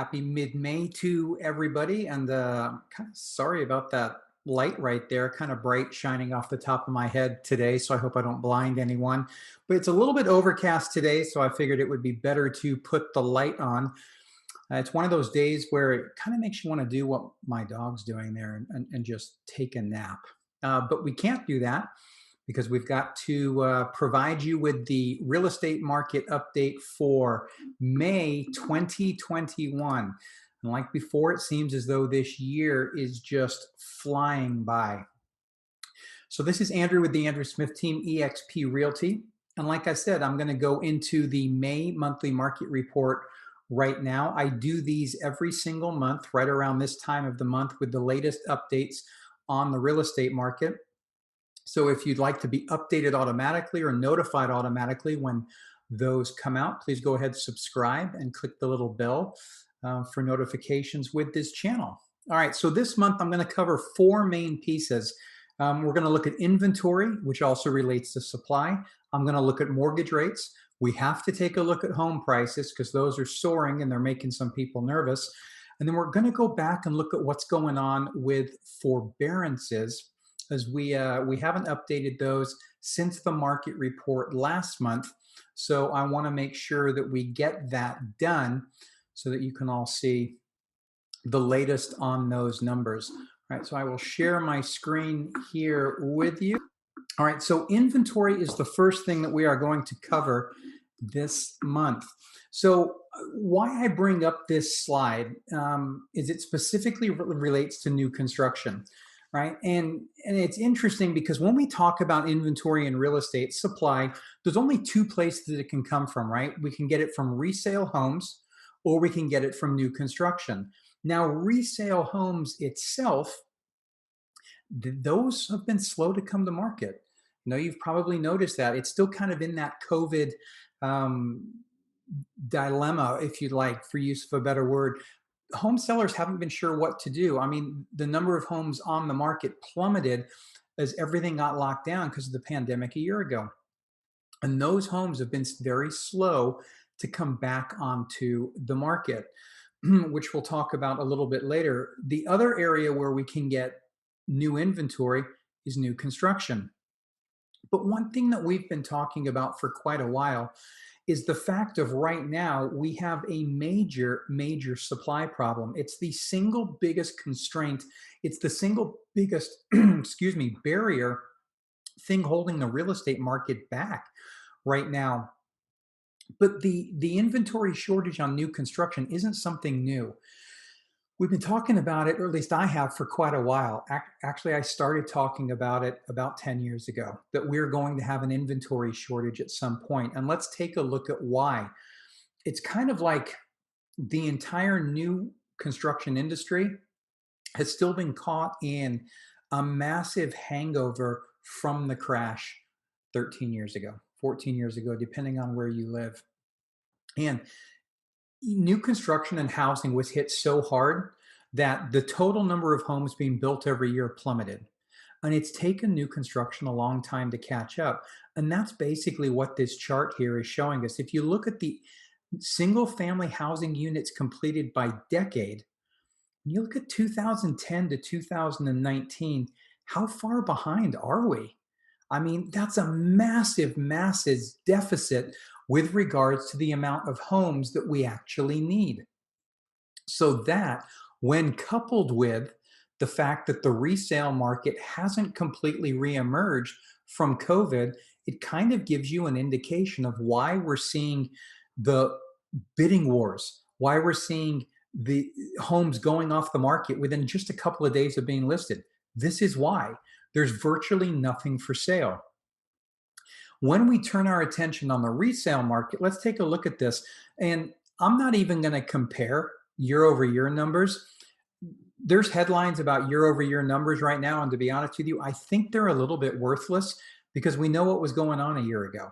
Happy mid-May to everybody, and kind of sorry about that light right there, kind of bright shining off the top of my head today, so I hope I don't blind anyone. But it's a little bit overcast today, so I figured it would be better to put the light on. It's one of those days where it kind of makes you want to do what my dog's doing there and just take a nap. But we can't do that because we've got to provide you with the real estate market update for May 2021. And like before, it seems as though this year is just flying by. So this is Andrew with the Andrew Smith team, eXp Realty. And like I said, I'm going to go into the May monthly market report right now. I do these every single month, right around this time of the month, with the latest updates on the real estate market. So if you'd like to be updated automatically or notified automatically when those come out, please go ahead, subscribe, and click the little bell for notifications with this channel. All right, so this month I'm going to cover four main pieces. We're going to look at inventory, which also relates to supply. I'm going to look at mortgage rates. We have to take a look at home prices because those are soaring and they're making some people nervous. And then we're going to go back and look at what's going on with forbearances, as we haven't updated those since the market report last month. So I want to make sure that we get that done so that you can all see the latest on those numbers. All right, so I will share my screen here with you. All right, so inventory is the first thing that we are going to cover this month. So why I bring up this slide is it specifically relates to new construction, right? And it's interesting because when we talk about inventory and real estate supply, there's only two places it can come from, right? We can get it from resale homes or we can get it from new construction. Now, resale homes itself, those have been slow to come to market. You know, you've probably noticed that it's still kind of in that COVID dilemma, if you'd like, for use of a better word. Home sellers haven't been sure what to do. I mean, the number of homes on the market plummeted as everything got locked down because of the pandemic a year ago. And those homes have been very slow to come back onto the market, which we'll talk about a little bit later. The other area where we can get new inventory is new construction. But one thing that we've been talking about for quite a while is the fact of right now we have a major supply problem. It's the single biggest constraint. It's the single biggest, excuse me, barrier thing holding the real estate market back right now. But the inventory shortage on new construction isn't something new. We've been talking about it, or at least I have, for quite a while. Actually, I started talking about it about 10 years ago, that we're going to have an inventory shortage at some point. And let's take a look at why. It's kind of like the entire new construction industry has still been caught in a massive hangover from the crash 13 years ago, 14 years ago, depending on where you live. And new construction and housing was hit so hard that the total number of homes being built every year plummeted. And it's taken new construction a long time to catch up. And that's basically what this chart here is showing us. If you look at the single family housing units completed by decade, and you look at 2010 to 2019, how far behind are we? I mean, that's a massive deficit with regards to the amount of homes that we actually need. So that, when coupled with the fact that the resale market hasn't completely reemerged from COVID, it kind of gives you an indication of why we're seeing the bidding wars, why we're seeing the homes going off the market within just a couple of days of being listed. This is why there's virtually nothing for sale. When we turn our attention on the resale market, let's take a look at this. And I'm not even going to compare year over year numbers. There's headlines about year over year numbers right now. And to be honest with you, I think they're a little bit worthless because we know what was going on a year ago.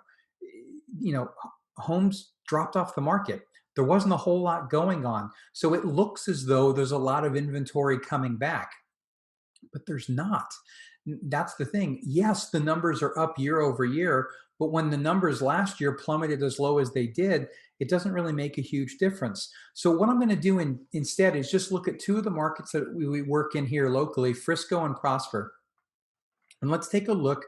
You know, homes dropped off the market. There wasn't a whole lot going on. So it looks as though there's a lot of inventory coming back, but there's not. That's the thing. Yes, the numbers are up year over year, but when the numbers last year plummeted as low as they did, it doesn't really make a huge difference. So what I'm going to do instead is just look at two of the markets that we work in here locally, Frisco and Prosper. And let's take a look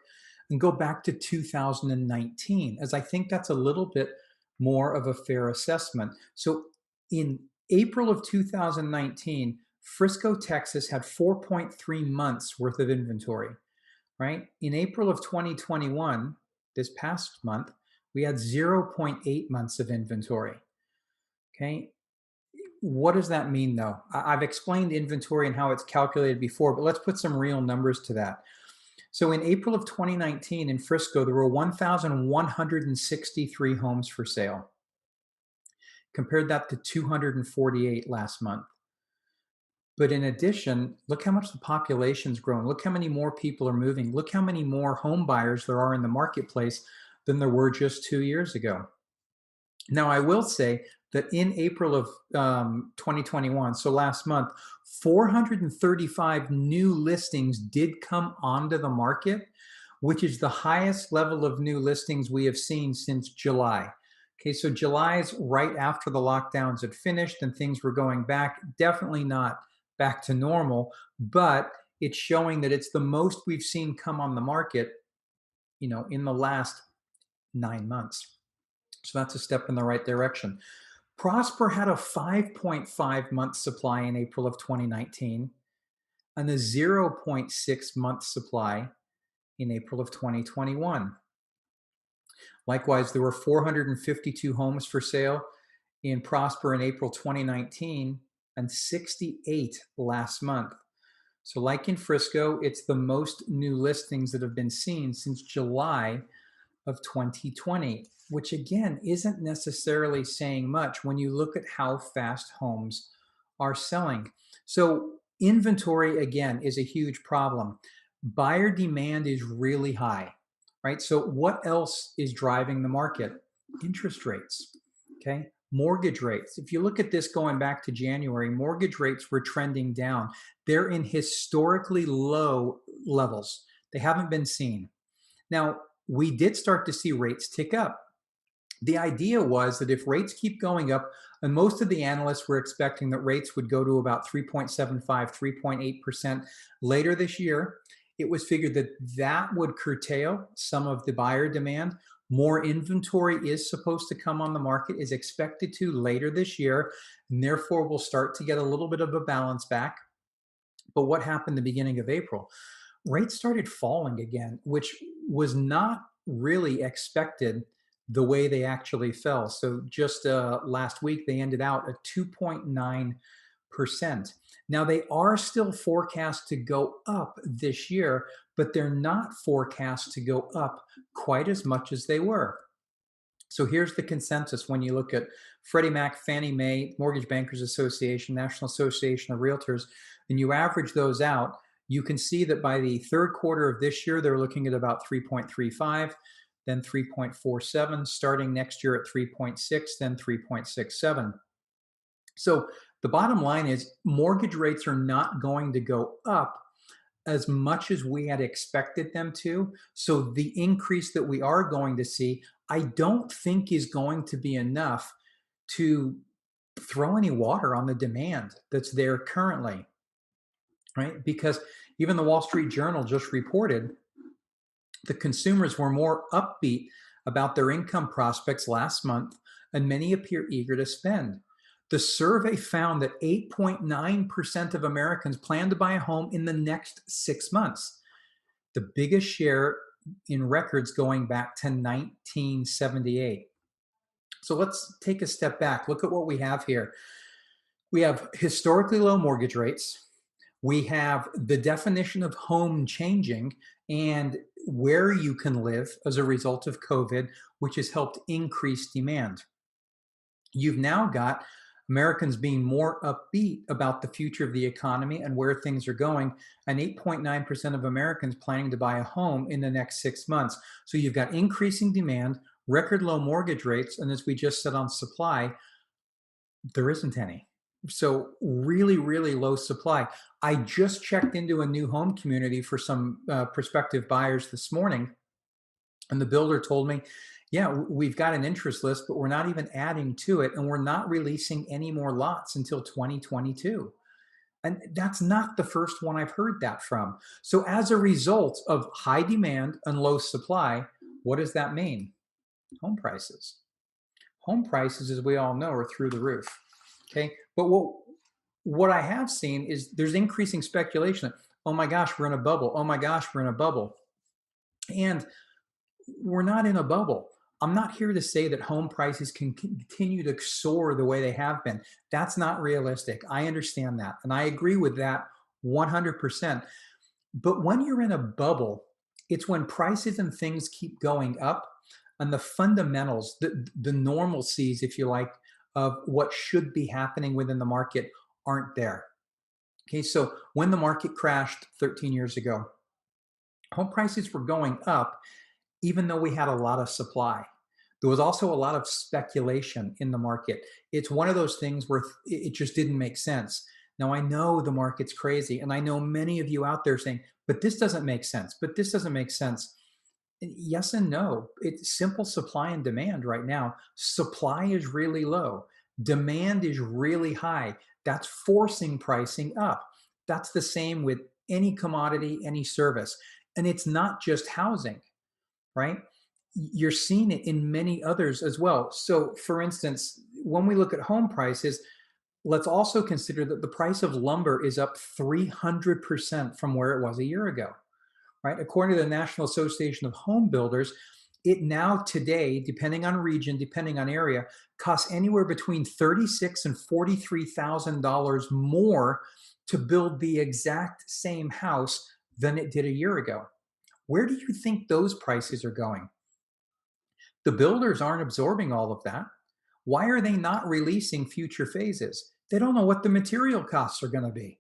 and go back to 2019, as I think that's a little bit more of a fair assessment. So in April of 2019, Frisco, Texas had 4.3 months worth of inventory, right? In April of 2021, this past month, we had zero point 0.8 months of inventory. Okay. What does that mean though? I've explained inventory and how it's calculated before, but let's put some real numbers to that. So in April of 2019 in Frisco, there were 1,163 homes for sale. Compared that to 248 last month. But in addition, look how much the population's grown. Look how many more people are moving. Look how many more home buyers there are in the marketplace than there were just 2 years ago. Now, I will say that in April of 2021, so last month, 435 new listings did come onto the market, which is the highest level of new listings we have seen since July. Okay, so July is right after the lockdowns had finished and things were going back. Definitely not back to normal, but it's showing that it's the most we've seen come on the market, in the last 9 months. So that's a step in the right direction. Prosper had a 5.5 month supply in April of 2019 and a 0.6 month supply in April of 2021. Likewise, there were 452 homes for sale in Prosper in April 2019 and 68 last month. So, like in Frisco, it's the most new listings that have been seen since July of 2020, which again isn't necessarily saying much when you look at how fast homes are selling. So, inventory again is a huge problem. Buyer demand is really high, right? So, what else is driving the market? Interest rates, okay? Mortgage rates. If you look at this going back to January, mortgage rates were trending down. They're in historically low levels. They haven't been seen. Now, we did start to see rates tick up. The idea was that if rates keep going up, and most of the analysts were expecting that rates would go to about 3.75, 3.8% later this year, it was figured that that would curtail some of the buyer demand. More inventory is supposed to come on the market, is expected to later this year, and therefore we'll start to get a little bit of a balance back. But what happened the beginning of April? Rates started falling again, which was not really expected the way they actually fell. So just last week, they ended out at 2.9%. Now, they are still forecast to go up this year, but they're not forecast to go up quite as much as they were. So here's the consensus when you look at Freddie Mac, Fannie Mae, Mortgage Bankers Association, National Association of Realtors, and you average those out, you can see that by the third quarter of this year, they're looking at about 3.35, then 3.47, starting next year at 3.6, then 3.67. So the bottom line is mortgage rates are not going to go up as much as we had expected them to. So the increase that we are going to see, I don't think is going to be enough to throw any water on the demand that's there currently, right? Because even the Wall Street Journal just reported the consumers were more upbeat about their income prospects last month, and many appear eager to spend. The survey found that 8.9% of Americans plan to buy a home in the next 6 months, the biggest share in records going back to 1978. So let's take a step back. Look at what we have here. We have historically low mortgage rates. We have the definition of home changing and where you can live as a result of COVID, which has helped increase demand. You've now got Americans being more upbeat about the future of the economy and where things are going, and 8.9% of Americans planning to buy a home in the next 6 months. So you've got increasing demand, record low mortgage rates, and as we just said on supply, there isn't any. So really, really low supply. I just checked into a new home community for some prospective buyers this morning, and the builder told me, yeah, we've got an interest list, but we're not even adding to it, and we're not releasing any more lots until 2022. And that's not the first one I've heard that from. So as a result of high demand and low supply, what does that mean? Home prices. Home prices, as we all know, are through the roof. Okay. But what I have seen is there's increasing speculation. Oh my gosh, we're in a bubble. Oh my gosh, we're in a bubble. And we're not in a bubble. I'm not here to say that home prices can continue to soar the way they have been. That's not realistic. I understand that. And I agree with that 100%. But when you're in a bubble, it's when prices and things keep going up and the fundamentals, the normalcies, if you like, of what should be happening within the market aren't there. Okay, so when the market crashed 13 years ago, home prices were going up even though we had a lot of supply. There was also a lot of speculation in the market. It's one of those things where it just didn't make sense. Now, I know the market's crazy, and I know many of you out there saying, but this doesn't make sense, but this doesn't make sense. Yes and no. It's simple supply and demand right now. Supply is really low, demand is really high. That's forcing pricing up. That's the same with any commodity, any service. And it's not just housing, right? You're seeing it in many others as well. So, for instance, when we look at home prices, let's also consider that the price of lumber is up 300% from where it was a year ago, right? According to the National Association of Home Builders, it now today, depending on region, depending on area, costs anywhere between $36,000 and $43,000 more to build the exact same house than it did a year ago. Where do you think those prices are going? The builders aren't absorbing all of that. Why are they not releasing future phases? They don't know what the material costs are going to be.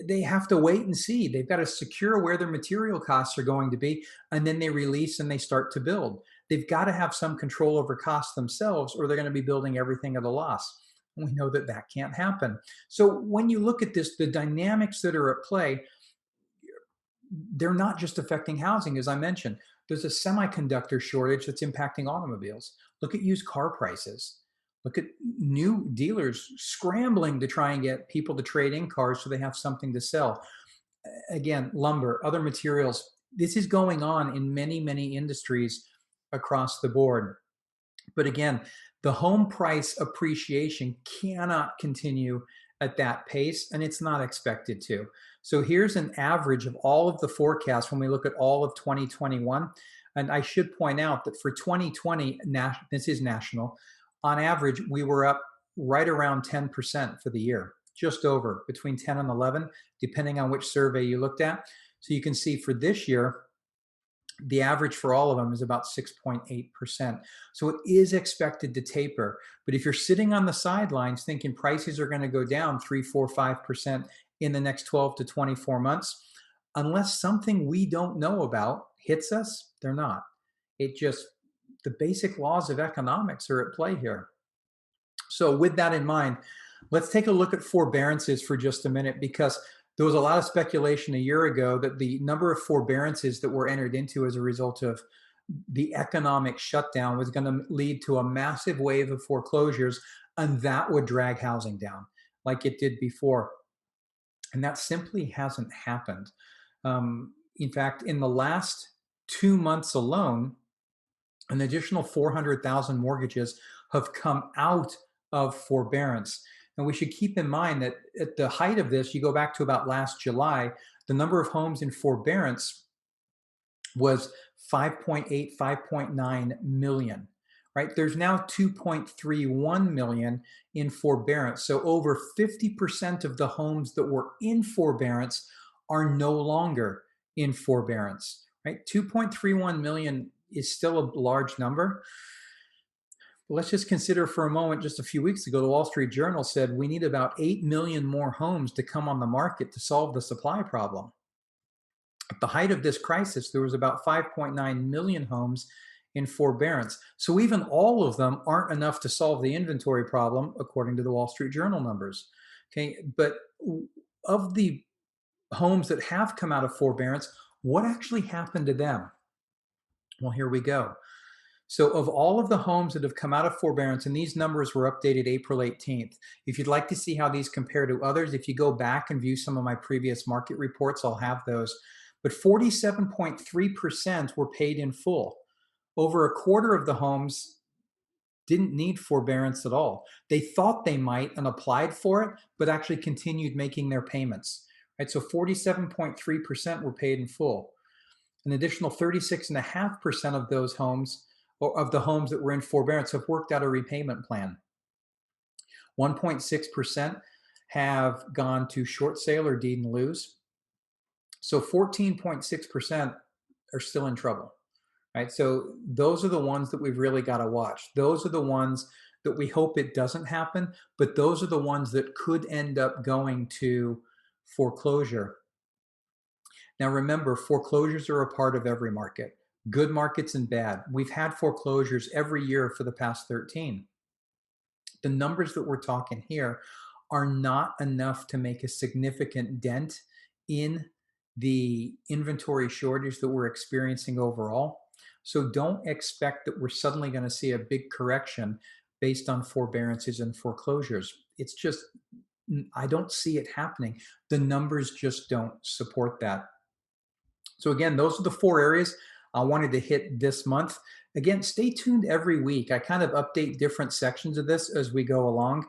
They have to wait and see. They've got to secure where their material costs are going to be, and then they release and they start to build. They've got to have some control over costs themselves, or they're going to be building everything at a loss. And we know that that can't happen. So when you look at this, the dynamics that are at play, they're not just affecting housing, as I mentioned. There's a semiconductor shortage that's impacting automobiles. Look at used car prices. Look at new dealers scrambling to try and get people to trade in cars so they have something to sell. Again, lumber, other materials. This is going on in many, many industries across the board. But again, the home price appreciation cannot continue at that pace, and it's not expected to. So here's an average of all of the forecasts when we look at all of 2021. And I should point out that for 2020, this is national, on average, we were up right around 10% for the year, just over between 10 and 11, depending on which survey you looked at. So you can see for this year, the average for all of them is about 6.8%. So it is expected to taper. But if you're sitting on the sidelines thinking prices are going to go down 3, 4, 5% in the next 12 to 24 months, unless something we don't know about hits us, they're not. It just, the basic laws of economics are at play here. So with that in mind, let's take a look at forbearances for just a minute, because there was a lot of speculation a year ago that the number of forbearances that were entered into as a result of the economic shutdown was going to lead to a massive wave of foreclosures, and that would drag housing down like it did before. And that simply hasn't happened. In fact, in the last 2 months alone, an additional 400,000 mortgages have come out of forbearance. And we should keep in mind that at the height of this, you go back to about last July, the number of homes in forbearance was 5.8, 5.9 million, right? There's now 2.31 million in forbearance. So over 50% of the homes that were in forbearance are no longer in forbearance, right? 2.31 million is still a large number. But let's just consider for a moment, just a few weeks ago, the Wall Street Journal said we need about 8 million more homes to come on the market to solve the supply problem. At the height of this crisis, there was about 5.9 million homes in forbearance. So even all of them aren't enough to solve the inventory problem, according to the Wall Street Journal numbers. Okay, but of the homes that have come out of forbearance, what actually happened to them? Well, here we go. So, of all of the homes that have come out of forbearance, and these numbers were updated April 18th, if you'd like to see how these compare to others, if you go back and view some of my previous market reports, I'll have those. But 47.3% were paid in full. Over a quarter of the homes didn't need forbearance at all. They thought they might and applied for it, but actually continued making their payments. Right? So 47.3% were paid in full. An additional 36.5% of those homes, or of the homes that were in forbearance, have worked out a repayment plan. 1.6% have gone to short sale or deed and lose. So 14.6% are still in trouble. Right? So those are the ones that we've really got to watch. Those are the ones that we hope it doesn't happen, but those are the ones that could end up going to foreclosure. Now, remember, foreclosures are a part of every market, good markets and bad. We've had foreclosures every year for the past 13. The numbers that we're talking here are not enough to make a significant dent in the inventory shortage that we're experiencing overall. So don't expect that we're suddenly going to see a big correction based on forbearances and foreclosures. It's just, I don't see it happening. The numbers just don't support that. So again, those are the four areas I wanted to hit this month. Again, stay tuned every week. I kind of update different sections of this as we go along.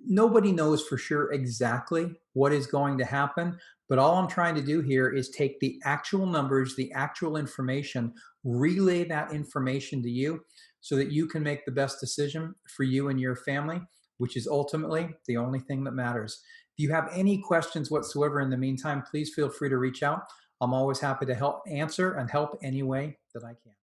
Nobody knows for sure exactly what is going to happen, but all I'm trying to do here is take the actual numbers, the actual information, relay that information to you so that you can make the best decision for you and your family, which is ultimately the only thing that matters. If you have any questions whatsoever in the meantime, please feel free to reach out. I'm always happy to help answer and help any way that I can.